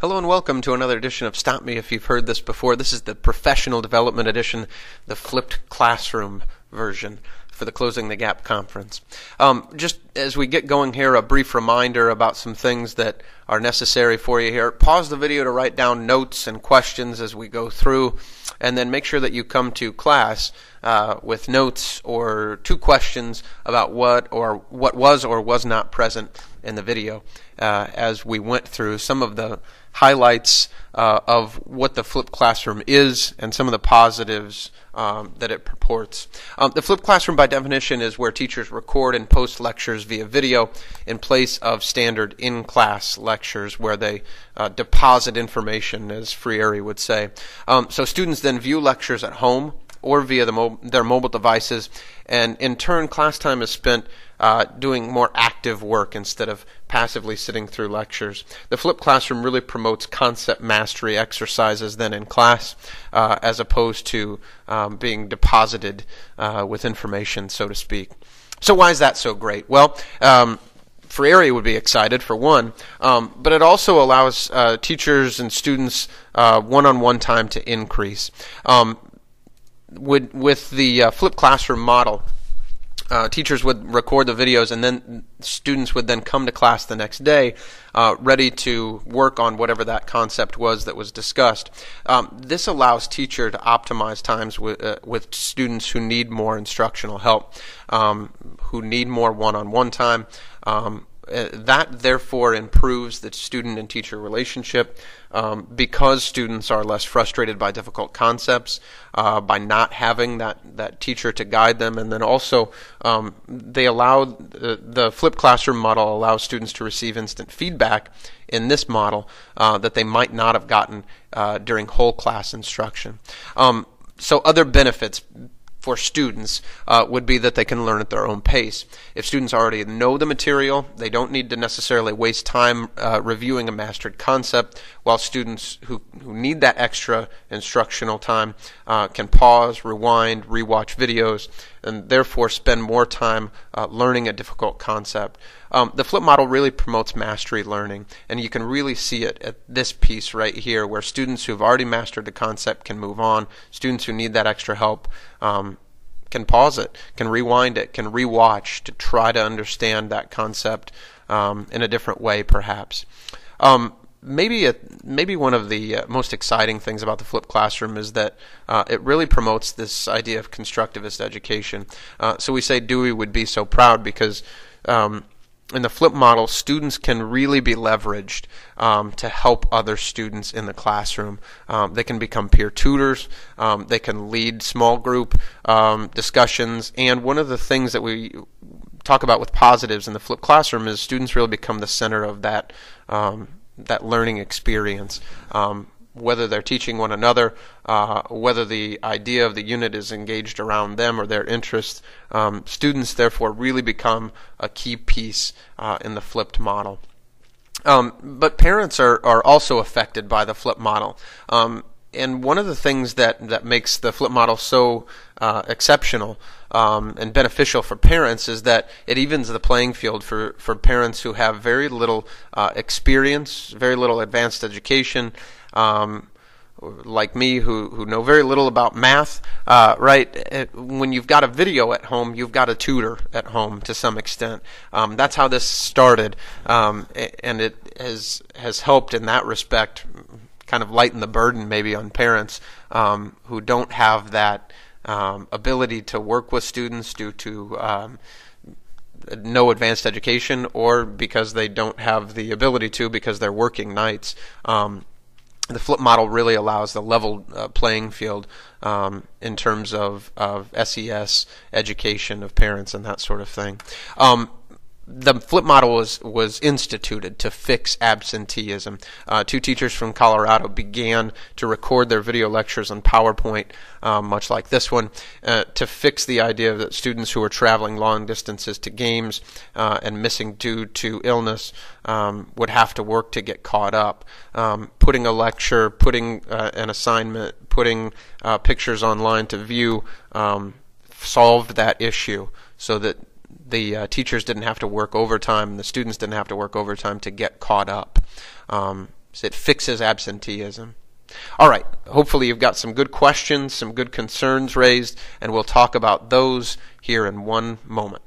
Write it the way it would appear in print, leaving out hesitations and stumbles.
Hello and welcome to another edition of Stop Me If You've Heard This Before. This is the Professional Development Edition, the flipped classroom version for the Closing the Gap conference. Just as we get going here, a brief reminder about some things that are necessary for you here. Pause the video to write down notes and questions as we go through, and then make sure that you come to class with notes or two questions about what was or was not present in the video as we went through some of the highlights of what the flipped classroom is and some of the positives that it purports. The flipped classroom, by definition, is where teachers record and post lectures via video in place of standard in-class lectures where they deposit information, as Freire would say. So students then view lectures at home or via their mobile devices, and in turn class time is spent doing more active work instead of passively sitting through lectures. The flipped classroom really promotes concept mastery exercises then in class as opposed to being deposited with information, so to speak. So why is that so great? Well, Freire would be excited, for one, but it also allows teachers and students one-on-one time to increase. With the flipped classroom model, teachers would record the videos, and then students would then come to class the next day ready to work on whatever that concept was that was discussed. This allows teacher to optimize times with students who need more instructional help, who need more one-on-one time. That therefore improves the student and teacher relationship because students are less frustrated by difficult concepts, by not having that teacher to guide them, and then also they allow the flipped classroom model allows students to receive instant feedback in this model that they might not have gotten during whole class instruction. So other benefits for students would be that they can learn at their own pace. If students already know the material, they don't need to necessarily waste time reviewing a mastered concept, while students who need that extra instructional time can pause, rewind, rewatch videos, and therefore spend more time learning a difficult concept. The flip model really promotes mastery learning, and you can really see it at this piece right here, where students who've already mastered the concept can move on. Students who need that extra help can pause it, can rewind it, can rewatch to try to understand that concept in a different way, perhaps. Maybe one of the most exciting things about the flipped classroom is that it really promotes this idea of constructivist education. So we say Dewey would be so proud because in the flip model, students can really be leveraged to help other students in the classroom. They can become peer tutors. They can lead small group discussions. And one of the things that we talk about with positives in the flipped classroom is students really become the center of that learning experience. Whether they're teaching one another, whether the idea of the unit is engaged around them or their interests, students therefore really become a key piece in the flipped model. But parents are also affected by the flipped model. And one of the things that makes the flip model so exceptional and beneficial for parents is that it evens the playing field for parents who have very little experience, very little advanced education, like me, who know very little about math, right? When you've got a video at home, you've got a tutor at home to some extent. That's how this started, and it has helped in that respect kind of lighten the burden maybe on parents who don't have that ability to work with students due to no advanced education, or because they don't have the ability to because they're working nights. The flip model really allows the level playing field in terms of SES education of parents and that sort of thing. The flip model was instituted to fix absenteeism. Two teachers from Colorado began to record their video lectures on PowerPoint, much like this one, to fix the idea that students who were traveling long distances to games and missing due to illness would have to work to get caught up. Putting a lecture, putting an assignment, putting pictures online to view solved that issue so that the teachers didn't have to work overtime, and the students didn't have to work overtime to get caught up. It fixes absenteeism. All right, hopefully you've got some good questions, some good concerns raised, and we'll talk about those here in one moment.